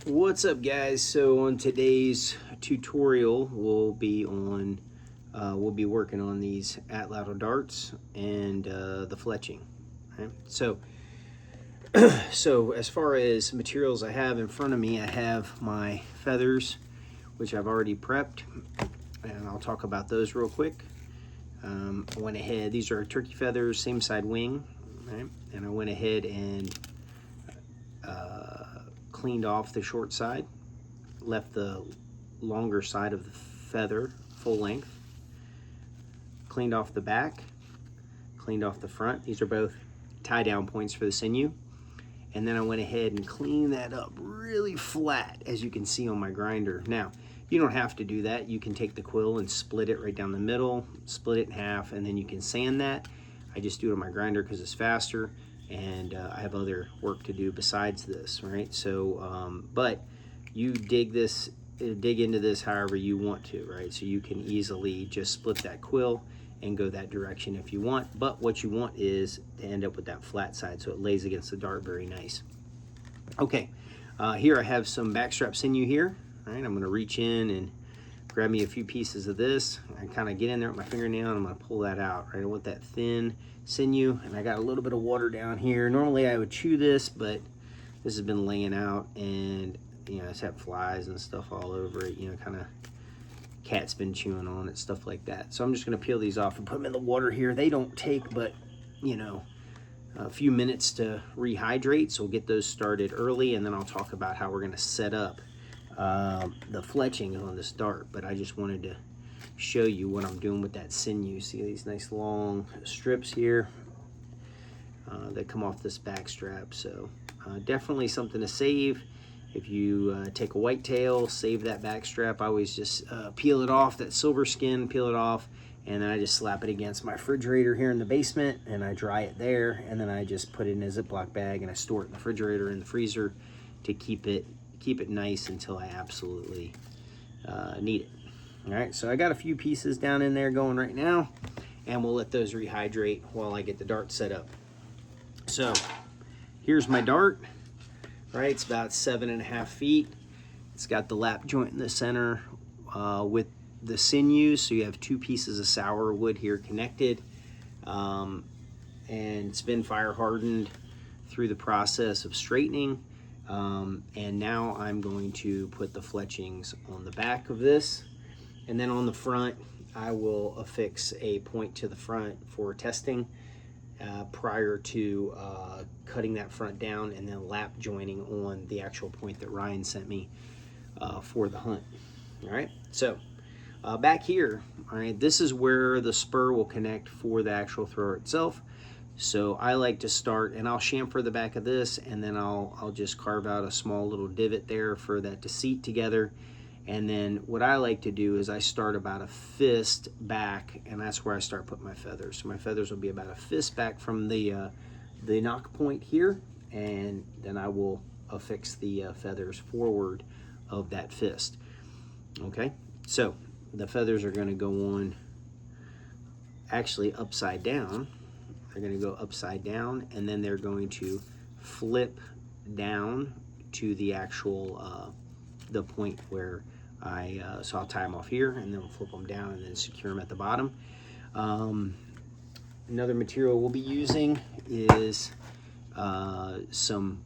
What's up, guys? So on today's tutorial, we'll be working on these Atlatl Darts and the fletching. Right? So as far as materials I have in front of me, I have my feathers, which I've already prepped, and I'll talk about those real quick. I went ahead. These are turkey feathers, same side wing, right? And I went ahead and cleaned off the short side, left the longer side of the feather full length, cleaned off the back, cleaned off the front. These are both tie down points for the sinew. And then I went ahead and cleaned that up really flat, as you can see on my grinder. Now, you don't have to do that. You can take the quill and split it right down the middle, split it in half, and then you can sand that. I just do it on my grinder because it's faster, and I have other work to do besides this, right? So, but you dig into this however you want to, right? So you can easily just split that quill and go that direction if you want. But what you want is to end up with that flat side so it lays against the dart very nice. Okay, here I have some backstrap sinew here. All right, I'm gonna reach in and grab me a few pieces of this. I kind of get in there with my fingernail and I'm gonna pull that out, right? I want that thin sinew, and I got a little bit of water down here. Normally I would chew this, but this has been laying out and it's had flies and stuff all over it, kind of cat's been chewing on it, stuff like that. So I'm just gonna peel these off and put them in the water here. They don't take but, a few minutes to rehydrate, so we'll get those started early, and then I'll talk about how we're gonna set up the fletching on this dart. But I just wanted to show you what I'm doing with that sinew. See these nice long strips here that come off this back strap. So definitely something to save. If you take a whitetail, save that back strap. I always just peel it off, that silver skin, peel it off, and then I just slap it against my refrigerator here in the basement, and I dry it there, and then I just put it in a Ziploc bag and I store it in the refrigerator, in the freezer, to keep it nice until I absolutely need it. All right, so I got a few pieces down in there going right now, and we'll let those rehydrate while I get the dart set up. So here's my dart, right? It's about 7.5 feet. It's got the lap joint in the center with the sinews, so you have two pieces of sour wood here connected, and it's been fire hardened through the process of straightening. And now I'm going to put the fletchings on the back of this, and then on the front I will affix a point to the front for testing prior to cutting that front down and then lap joining on the actual point that Ryan sent me for the hunt. All right, so back here, all right, this is where the spur will connect for the actual thrower itself. So I like to start, and I'll chamfer the back of this, and then I'll just carve out a small little divot there for that to seat together. And then what I like to do is I start about a fist back, and that's where I start putting my feathers. So my feathers will be about a fist back from the knock point here, and then I will affix the feathers forward of that fist. Okay, so the feathers are going to go on actually upside down. They're going to go upside down, and then they're going to flip down to the actual the point where so I'll tie them off here, and then we'll flip them down and then secure them at the bottom. Another material we'll be using is some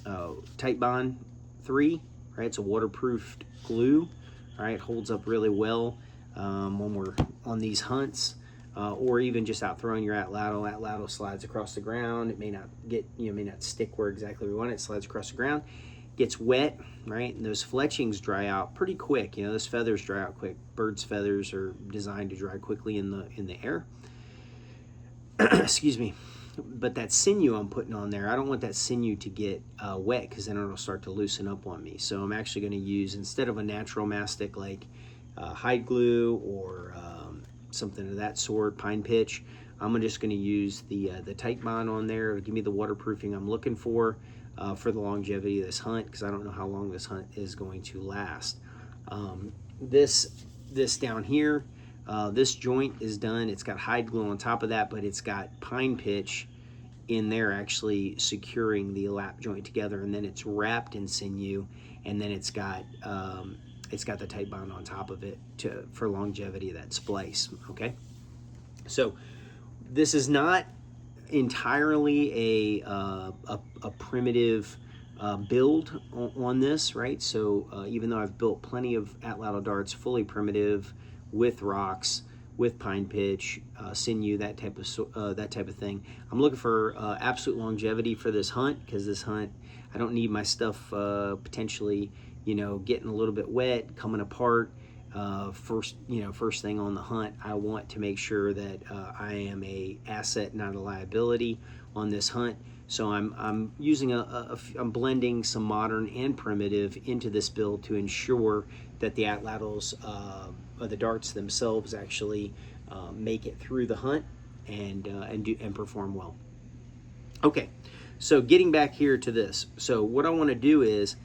Titebond 3, right? It's a waterproof glue, right? It holds up really well when we're on these hunts. Or even just out throwing your Atlatl. Atlatl slides across the ground. It may not may not stick where exactly we want it. It slides across the ground, gets wet, right? And those fletchings dry out pretty quick. Those feathers dry out quick. Birds' feathers are designed to dry quickly in the air. Excuse me. But that sinew I'm putting on there, I don't want that sinew to get wet, because then it'll start to loosen up on me. So I'm actually going to use, instead of a natural mastic like hide glue or something of that sort, pine pitch, I'm just going to use the Titebond on there. It'll give me the waterproofing I'm looking for the longevity of this hunt, because I don't know how long this hunt is going to last. This down here, this joint is done. It's got hide glue on top of that, but it's got pine pitch in there actually securing the lap joint together, and then it's wrapped in sinew, and then it's got the tight bond on top of it for longevity of that splice. Okay, so this is not entirely a primitive build on this, right? So even though I've built plenty of Atlatl darts fully primitive with rocks, with pine pitch, sinew, that type of thing, I'm looking for absolute longevity for this hunt, because this hunt, I don't need my stuff potentially, you know, getting a little bit wet, coming apart. First thing on the hunt, I want to make sure that I am a asset, not a liability on this hunt. So I'm using I'm blending some modern and primitive into this build to ensure that the Atlatls, the darts themselves, actually make it through the hunt and perform well. Okay, so getting back here to this, so what I want to do is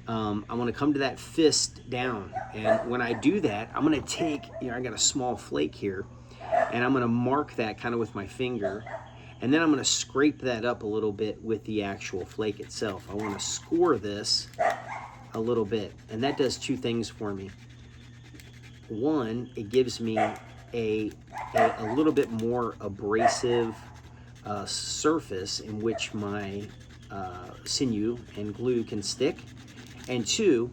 I want to come to that fist down, and when I do that, I'm going to take, you know, I got a small flake here, and I'm going to mark that kind of with my finger, and then I'm going to scrape that up a little bit with the actual flake itself. I want to score this a little bit, and that does two things for me. One, it gives me a little bit more abrasive surface in which my sinew and glue can stick. And two,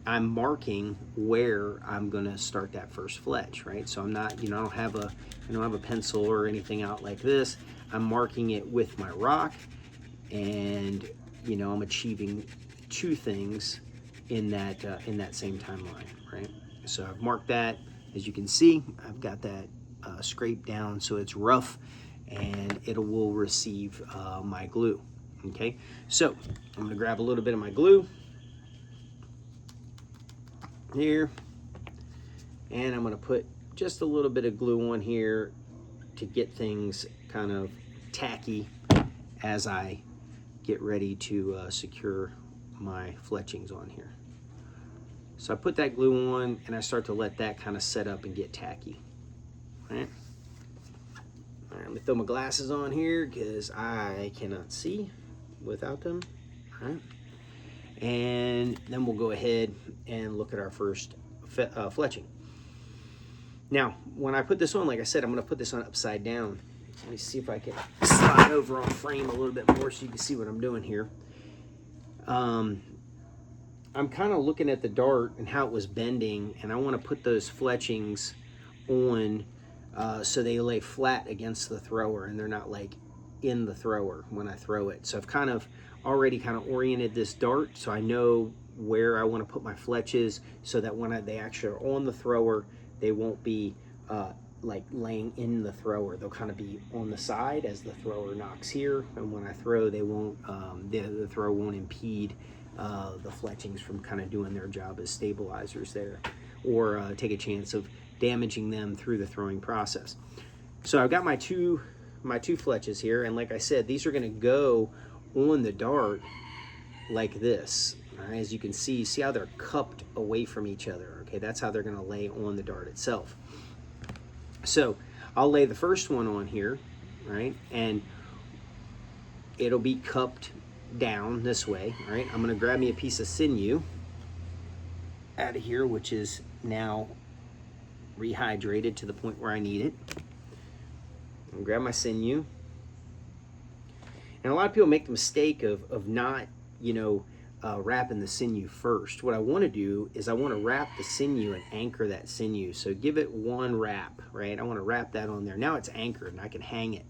I'm marking where I'm gonna start that first fletch, right? So I'm not, you know, I don't have a pencil or anything out like this. I'm marking it with my rock, and you know, I'm achieving two things in that same timeline, right? So I've marked that. As you can see, I've got that scraped down so it's rough, and it will receive my glue. Okay, so I'm gonna grab a little bit of my glue here, and I'm going to put just a little bit of glue on here to get things kind of tacky as I get ready to secure my fletchings on here. So I put that glue on, and I start to let that kind of set up and get tacky. All right, let me throw my glasses on here because I cannot see without them. All right. And then we'll go ahead and look at our first fletching. Now, when I put this on, like I said, I'm going to put this on upside down. Let me see if I can slide over on frame a little bit more so you can see what I'm doing here. I'm kind of looking at the dart and how it was bending, and I want to put those fletchings on so they lay flat against the thrower and they're not like in the thrower when I throw it. So I've already oriented this dart so I know where I want to put my fletches, so that when they actually are on the thrower, they won't be like laying in the thrower. They'll kind of be on the side as the thrower knocks here, and when I throw, they won't the throw won't impede the fletchings from kind of doing their job as stabilizers there, or take a chance of damaging them through the throwing process. So I've got my two fletches here, and like I said, these are going to go on the dart like this. Right? As you can see how they're cupped away from each other. Okay, that's how they're going to lay on the dart itself. So I'll lay the first one on here, right, and it'll be cupped down this way. Right, I'm going to grab me a piece of sinew out of here, which is now rehydrated to the point where I need it. I'm going to grab my sinew. And a lot of people make the mistake of not, wrapping the sinew first. What I want to do is I want to wrap the sinew and anchor that sinew. So give it one wrap, right? I want to wrap that on there. Now it's anchored and I can hang it.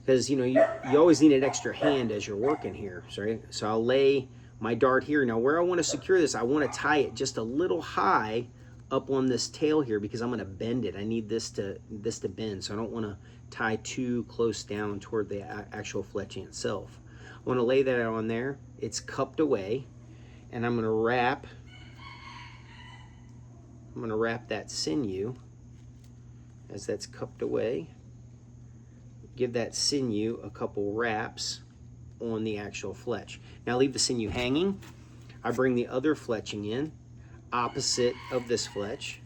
Because, you always need an extra hand as you're working here, right? So I'll lay my dart here. Now where I want to secure this, I want to tie it just a little high up on this tail here, because I'm going to bend it. I need this to bend, so I don't want to tie too close down toward the actual fletching itself. I want to lay that on there. It's cupped away, and I'm going to wrap that sinew as that's cupped away. Give that sinew a couple wraps on the actual fletch. Now leave the sinew hanging. I bring the other fletching in opposite of this fletch.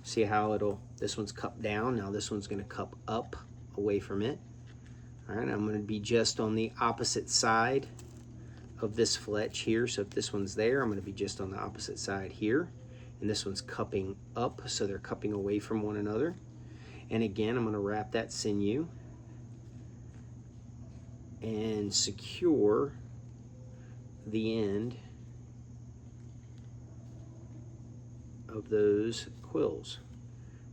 See how this one's cupped down. Now this one's going to cup up away from it. All right, I'm going to be just on the opposite side of this fletch here. So if this one's there, I'm going to be just on the opposite side here. And this one's cupping up, so they're cupping away from one another. And again, I'm going to wrap that sinew and secure the end of those quills.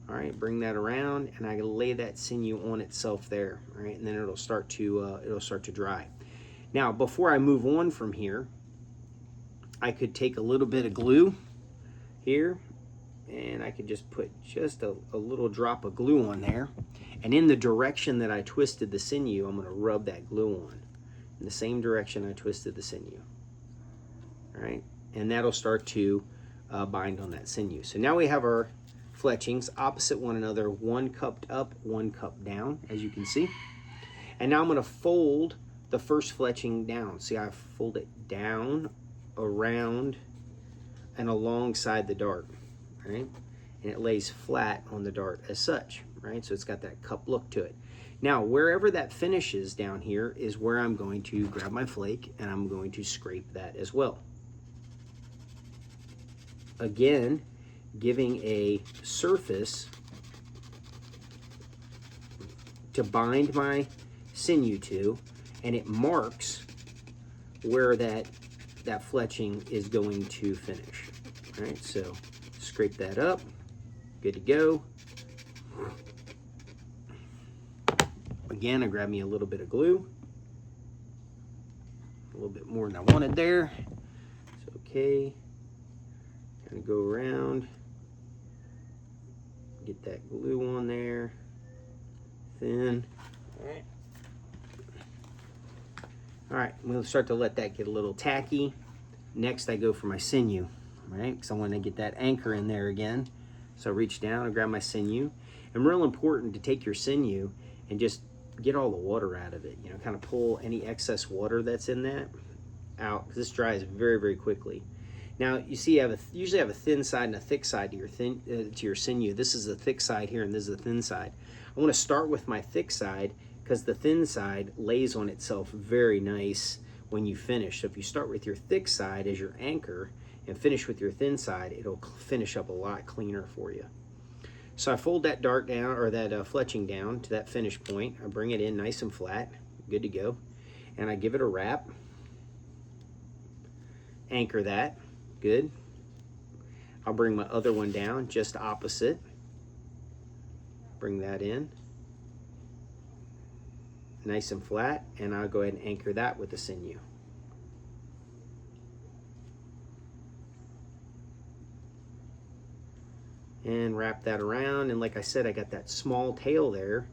All right, bring that around, and I lay that sinew on itself there. All right, and then it'll start to dry. Now, before I move on from here, I could take a little bit of glue here, and I could just put just a little drop of glue on there. And in the direction that I twisted the sinew, I'm going to rub that glue on in the same direction I twisted the sinew. All right, and that'll start to bind on that sinew. So now we have our fletchings opposite one another, one cupped up, one cupped down, as you can see. And now I'm going to fold the first fletching down. See, I fold it down, around, and alongside the dart, right? And it lays flat on the dart as such, right? So it's got that cup look to it. Now, wherever that finishes down here is where I'm going to grab my flake and I'm going to scrape that as well. Again, giving a surface to bind my sinew to, and it marks where that fletching is going to finish. All right, so scrape that up, good to go. Again, I grab me a little bit of glue, a little bit more than I wanted there. It's okay. Kind of go around, get that glue on there, thin. All right, we'll start to let that get a little tacky. Next, I go for my sinew, right? Because I want to get that anchor in there again. So I reach down and grab my sinew. And real important to take your sinew and just get all the water out of it. You know, kind of pull any excess water that's in that out, because this dries very, very quickly. Now, you see, you usually have a thin side and a thick side to your sinew. This is the thick side here, and this is the thin side. I want to start with my thick side because the thin side lays on itself very nice when you finish. So if you start with your thick side as your anchor and finish with your thin side, it'll finish up a lot cleaner for you. So I fold that dart down, or that fletching down to that finish point. I bring it in nice and flat, good to go. And I give it a wrap. Anchor that. Good. I'll bring my other one down just opposite. Bring that in. Nice and flat, and I'll go ahead and anchor that with the sinew. And wrap that around, and like I said, I got that small tail there,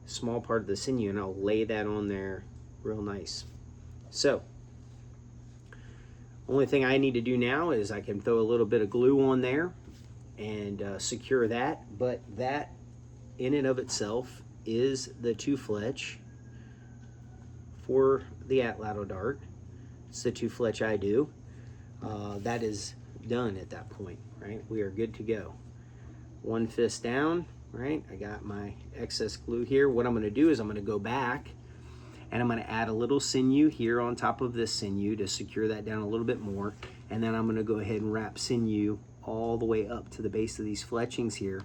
small part of the sinew, and I'll lay that on there real nice. So only thing I need to do now is I can throw a little bit of glue on there and secure that, but that in and of itself is the 2-fletch for the Atlatl Dart. It's the 2-fletch I do. That is done at that point, right? We are good to go. One fist down, right? I got my excess glue here. What I'm going to do is I'm going to go back and I'm going to add a little sinew here on top of this sinew to secure that down a little bit more. And then I'm going to go ahead and wrap sinew all the way up to the base of these fletchings here.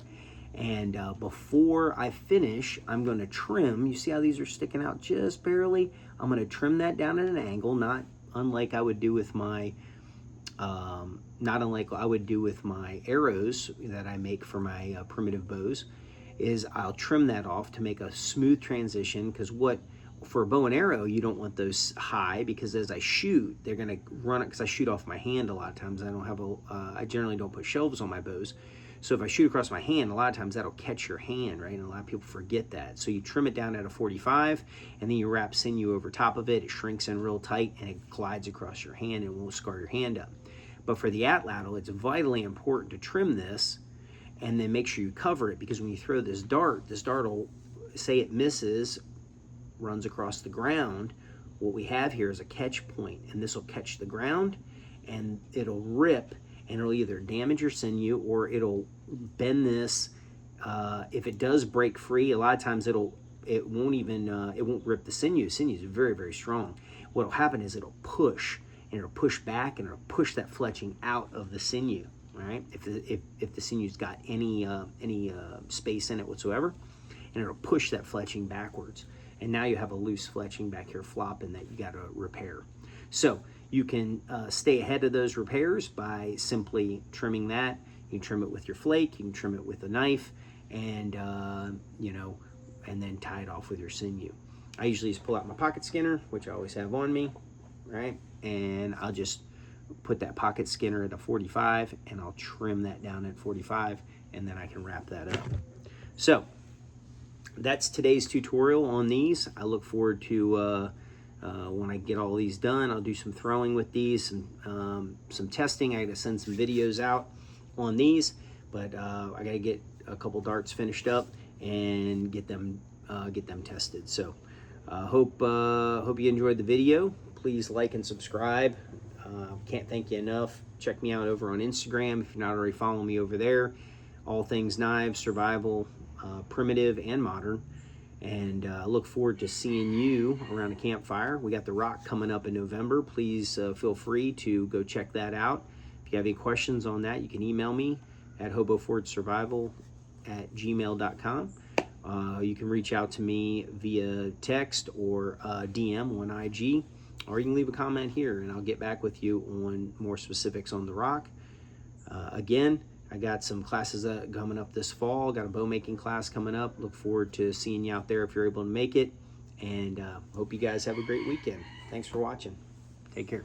And before I finish, I'm going to trim. You see how these are sticking out just barely? I'm going to trim that down at an angle, not unlike I would do with my arrows that I make for my primitive bows. Is I'll trim that off to make a smooth transition, because for a bow and arrow, you don't want those high, because as I shoot, they're going to run it, because I shoot off my hand a lot of times. I generally don't put shelves on my bows. So if I shoot across my hand, a lot of times that'll catch your hand, right? And a lot of people forget that. So you trim it down at a 45, and then you wrap sinew over top of it. It shrinks in real tight, and it glides across your hand and won't scar your hand up. But for the Atlatl, it's vitally important to trim this and then make sure you cover it, because when you throw this dart will, say it misses, runs across the ground. What we have here is a catch point, and this will catch the ground, and it'll rip, and it'll either damage your sinew or it'll bend this. If it does break free, a lot of times it'll it won't even it won't rip the sinew. The sinew is very, very strong. What'll happen is it'll push, and it'll push back, and it'll push that fletching out of the sinew. Right? If the sinew's got any space in it whatsoever, and it'll push that fletching backwards, and now you have a loose fletching back here flopping that you got to repair. So you can stay ahead of those repairs by simply trimming that. You can trim it with your flake, you can trim it with a knife, and you know, and then tie it off with your sinew. I usually just pull out my pocket skinner, which I always have on me, right? And I'll just put that pocket skinner at a 45, and I'll trim that down at 45, and then I can wrap that up. So that's today's tutorial on these. I look forward to when I get all these done, I'll do some throwing with these, and some testing. I got to send some videos out on these, but I got to get a couple darts finished up and get them tested. So hope you enjoyed the video. Please like and subscribe. Can't thank you enough. Check me out over on Instagram if you're not already following me over there. All things knives, survival, primitive and modern. And look forward to seeing you around a campfire. We got the Rock coming up in November. Please feel free to go check that out. If you have any questions on that, you can email me at hoboforgesurvival@gmail.com. You can reach out to me via text or DM on IG, or you can leave a comment here and I'll get back with you on more specifics on the Rock. Again, I got some classes coming up this fall. Got a bow making class coming up. Look forward to seeing you out there if you're able to make it. And hope you guys have a great weekend. Thanks for watching. Take care.